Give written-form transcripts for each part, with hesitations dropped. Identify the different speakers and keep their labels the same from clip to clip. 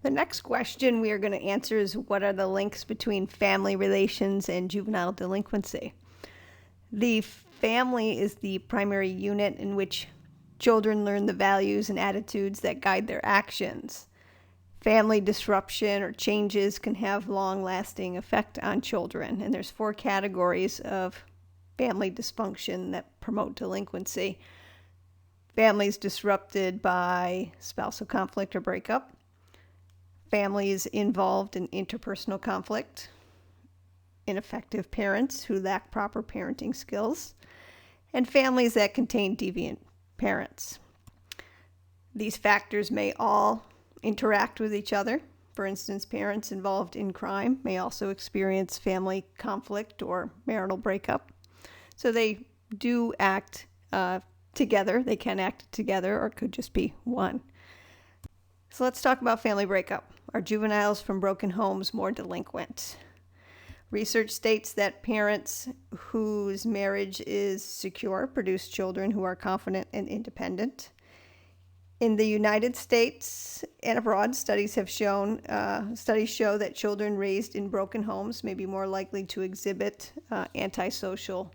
Speaker 1: The next question we are going to answer is, what are the links between family relations and juvenile delinquency? The family is the primary unit in which children learn the values and attitudes that guide their actions. Family disruption or changes can have long-lasting effect on children, and there's 4 categories of family dysfunction that promote delinquency. Families disrupted by spousal conflict or breakup. Families involved in interpersonal conflict. Ineffective parents who lack proper parenting skills. And families that contain deviant parents. These factors may all interact with each other. For instance, parents involved in crime may also experience family conflict or marital breakup. So they do act together. They can act together, or it could just be one. So let's talk about family breakup. Are juveniles from broken homes more delinquent? Research states that parents whose marriage is secure produce children who are confident and independent. In the United States and abroad, studies show that children raised in broken homes may be more likely to exhibit antisocial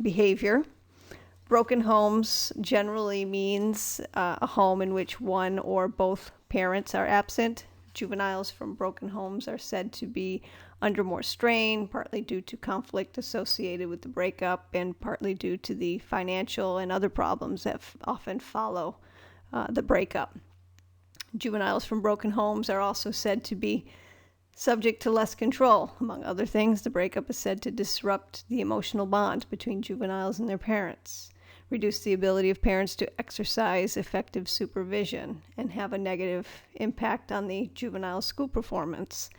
Speaker 1: behavior. Broken homes generally means a home in which one or both parents are absent. Juveniles from broken homes are said to be under more strain, partly due to conflict associated with the breakup and partly due to the financial and other problems that often follow the breakup. Juveniles from broken homes are also said to be subject to less control. Among other things, the breakup is said to disrupt the emotional bond between juveniles and their parents, reduce the ability of parents to exercise effective supervision, and have a negative impact on the juvenile school performance.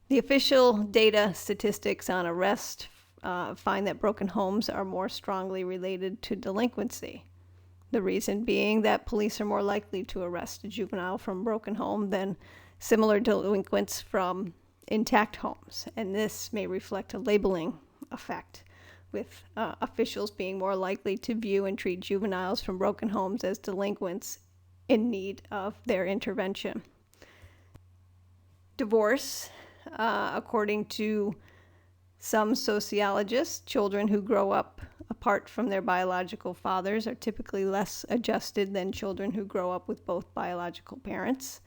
Speaker 1: The official data statistics on arrest find that broken homes are more strongly related to delinquency. The reason being that police are more likely to arrest a juvenile from a broken home than similar delinquents from intact homes, and this may reflect a labeling effect, with officials being more likely to view and treat juveniles from broken homes as delinquents in need of their intervention. Divorce, according to some sociologists, children who grow up apart from their biological fathers are typically less adjusted than children who grow up with both biological parents.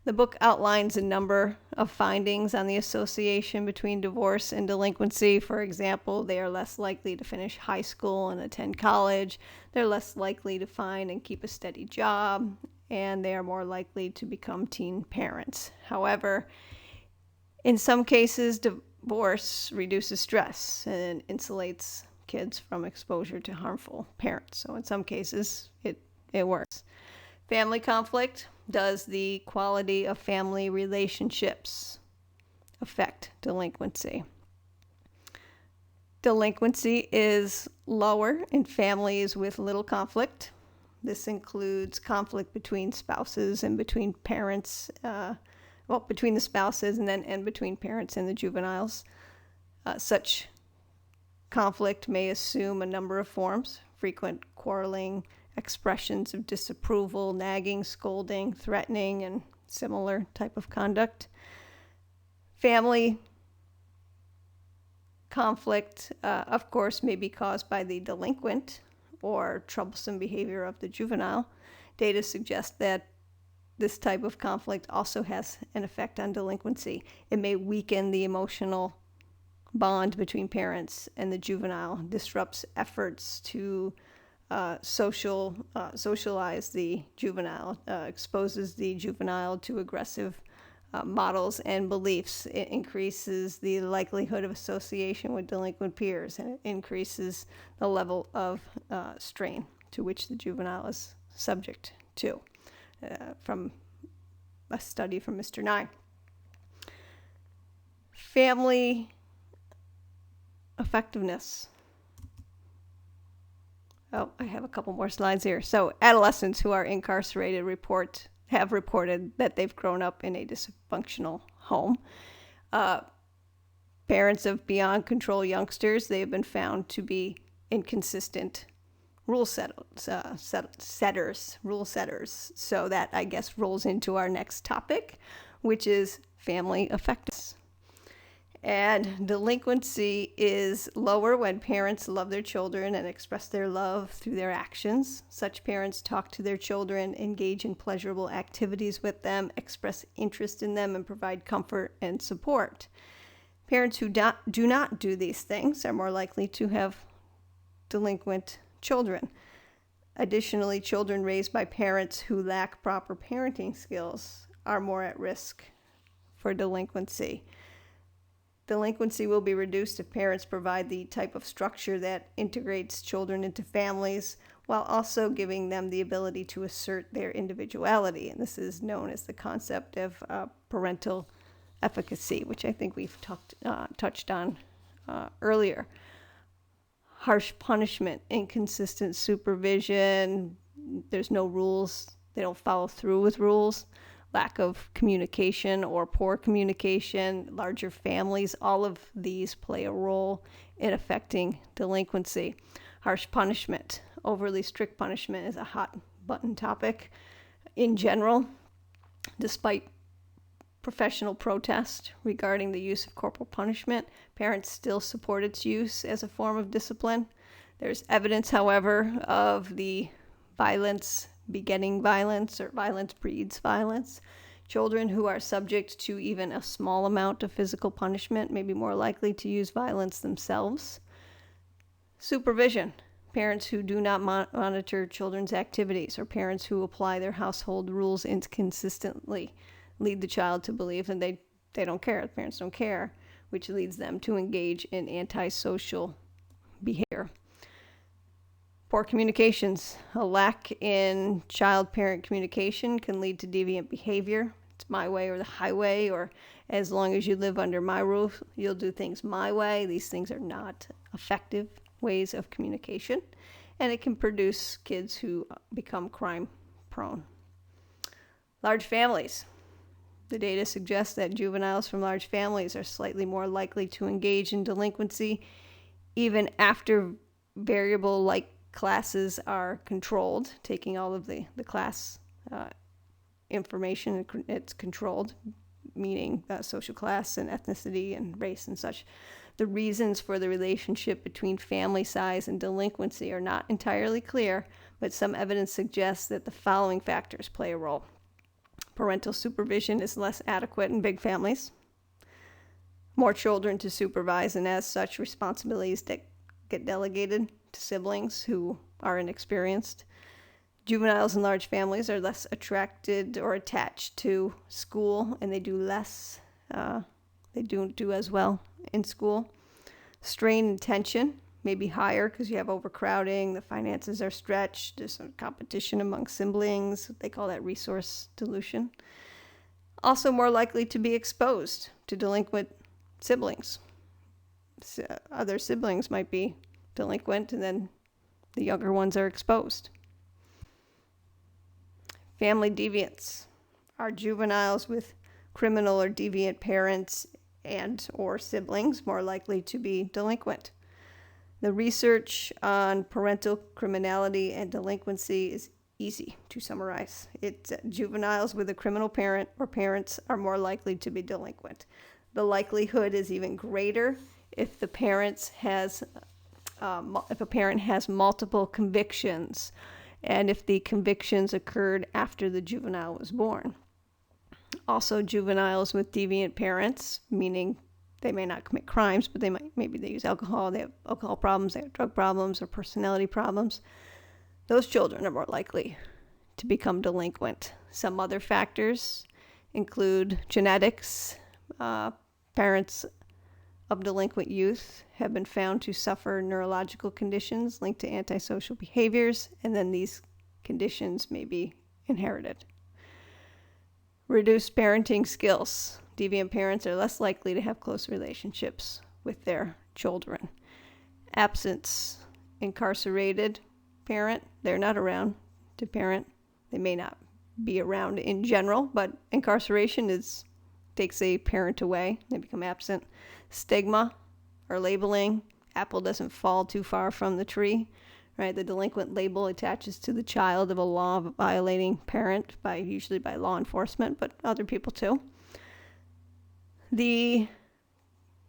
Speaker 1: The book outlines a number of findings on the association between divorce and delinquency. For example, they are less likely to finish high school and attend college. They're less likely to find and keep a steady job, and they are more likely to become teen parents. However, in some cases, divorce reduces stress and insulates kids from exposure to harmful parents. So in some cases, it works. Family conflict. Does the quality of family relationships affect delinquency? Delinquency is lower in families with little conflict. This includes conflict between spouses and between parents, between the spouses and between parents and the juveniles. Such conflict may assume a number of forms: frequent quarreling, expressions of disapproval, nagging, scolding, threatening, and similar type of conduct. Family conflict, of course, may be caused by the delinquent or troublesome behavior of the juvenile. Data suggests that this type of conflict also has an effect on delinquency. It may weaken the emotional bond between parents and the juvenile, disrupts efforts to socialize the juvenile, exposes the juvenile to aggressive models and beliefs. It increases the likelihood of association with delinquent peers, and it increases the level of strain to which the juvenile is subject to, from a study from Mr. Nye. Family effectiveness. Oh, I have a couple more slides here. So adolescents who are incarcerated have reported that they've grown up in a dysfunctional home. Parents of beyond control youngsters, they have been found to be inconsistent rule setters. So that, I guess, rolls into our next topic, which is family effectiveness. And delinquency is lower when parents love their children and express their love through their actions. Such parents talk to their children, engage in pleasurable activities with them, express interest in them, and provide comfort and support. Parents who do not do these things are more likely to have delinquent children. Additionally, children raised by parents who lack proper parenting skills are more at risk for delinquency. Delinquency will be reduced if parents provide the type of structure that integrates children into families while also giving them the ability to assert their individuality. And this is known as the concept of parental efficacy, which I think we've touched on earlier. Harsh punishment, inconsistent supervision, there's no rules, they don't follow through with rules, lack of communication or poor communication, larger families, all of these play a role in affecting delinquency. Harsh punishment, overly strict punishment is a hot button topic in general, despite professional protest regarding the use of corporal punishment. Parents still support its use as a form of discipline. There's evidence, however, of the violence begetting violence, or violence breeds violence. Children who are subject to even a small amount of physical punishment may be more likely to use violence themselves. Supervision. Parents who do not monitor children's activities, or parents who apply their household rules inconsistently, lead the child to believe that they don't care, the parents don't care, which leads them to engage in antisocial behavior. Poor communications. A lack in child-parent communication can lead to deviant behavior. It's my way or the highway, or as long as you live under my roof, you'll do things my way. These things are not effective ways of communication, and it can produce kids who become crime-prone. Large families. The data suggests that juveniles from large families are slightly more likely to engage in delinquency even after variable-like classes are controlled, taking all of the class information, it's controlled, meaning social class and ethnicity and race and such. The reasons for the relationship between family size and delinquency are not entirely clear, but some evidence suggests that the following factors play a role. Parental supervision is less adequate in big families. More children to supervise, and as such, responsibilities that get delegated to siblings who are inexperienced. Juveniles in large families are less attracted or attached to school, and they do less. They don't do as well in school. Strain and tension may be higher because you have overcrowding, the finances are stretched, there's some competition among siblings. They call that resource dilution. Also more likely to be exposed to delinquent siblings. Other siblings might be delinquent, and then the younger ones are exposed. Family deviance. Are juveniles with criminal or deviant parents and or siblings more likely to be delinquent? The research on parental criminality and delinquency is easy to summarize. It's juveniles with a criminal parent or parents are more likely to be delinquent. The likelihood is even greater if a parent has multiple convictions, and if the convictions occurred after the juvenile was born. Also, juveniles with deviant parents, meaning they may not commit crimes, but maybe they use alcohol, they have alcohol problems, they have drug problems or personality problems. Those children are more likely to become delinquent. Some other factors include genetics. Parents of delinquent youth have been found to suffer neurological conditions linked to antisocial behaviors, and then these conditions may be inherited. Reduced parenting skills. Deviant parents are less likely to have close relationships with their children. Absence. Incarcerated parent, they're not around to parent. They may not be around in general, but incarceration takes a parent away. They become absent. Stigma or labeling. Apple doesn't fall too far from the tree. right? The delinquent label attaches to the child of a law-violating parent, usually by law enforcement, but other people too. The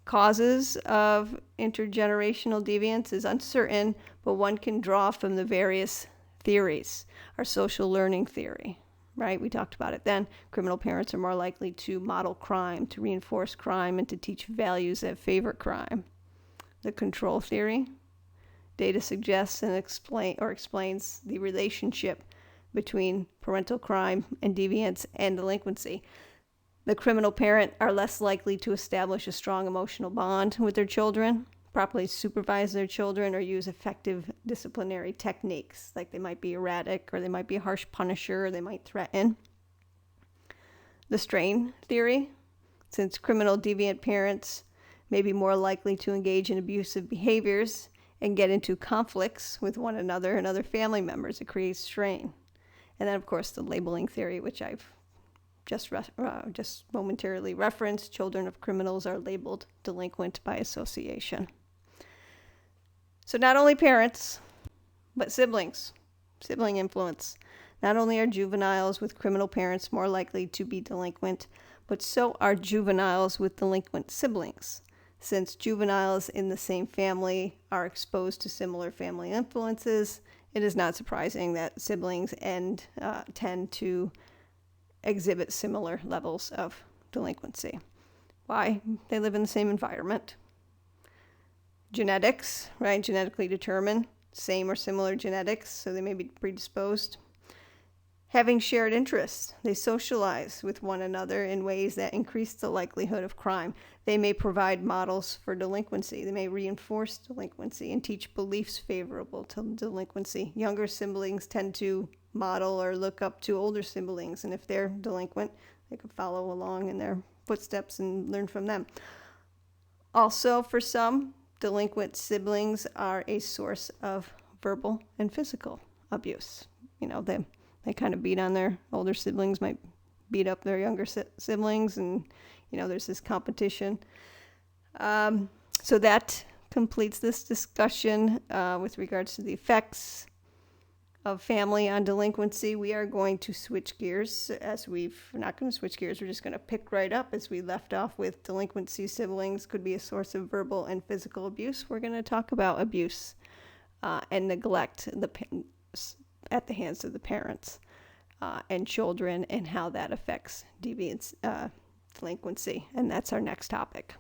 Speaker 1: causes of intergenerational deviance is uncertain, but one can draw from the various theories. Our social learning theory, right? We talked about it then. Criminal parents are more likely to model crime, to reinforce crime, and to teach values that favor crime. The control theory. Data suggests and explains the relationship between parental crime and deviance and delinquency. The criminal parent are less likely to establish a strong emotional bond with their children, properly supervise their children, or use effective disciplinary techniques, like they might be erratic, or they might be a harsh punisher, or they might threaten. The strain theory, since criminal deviant parents may be more likely to engage in abusive behaviors and get into conflicts with one another and other family members, it creates strain. And then, of course, the labeling theory, which I've just momentarily referenced. Children of criminals are labeled delinquent by association. So not only parents, but siblings, sibling influence. Not only are juveniles with criminal parents more likely to be delinquent, but so are juveniles with delinquent siblings. Since juveniles in the same family are exposed to similar family influences, it is not surprising that siblings tend to exhibit similar levels of delinquency. Why? They live in the same environment. Genetics, right? Genetically determined, same or similar genetics, so they may be predisposed. Having shared interests, they socialize with one another in ways that increase the likelihood of crime. They may provide models for delinquency. They may reinforce delinquency and teach beliefs favorable to delinquency. Younger siblings tend to model or look up to older siblings, and if they're delinquent, they could follow along in their footsteps and learn from them. Also, for some, delinquent siblings are a source of verbal and physical abuse. They kind of beat on their older siblings, might beat up their younger siblings, and there's this competition. So that completes this discussion with regards to the effects of family on delinquency. We are going to switch gears we're not going to switch gears. We're just going to pick right up as we left off with delinquency siblings could be a source of verbal and physical abuse. We're going to talk about abuse and neglect at the hands of the parents and children, and how that affects deviance, delinquency. And that's our next topic.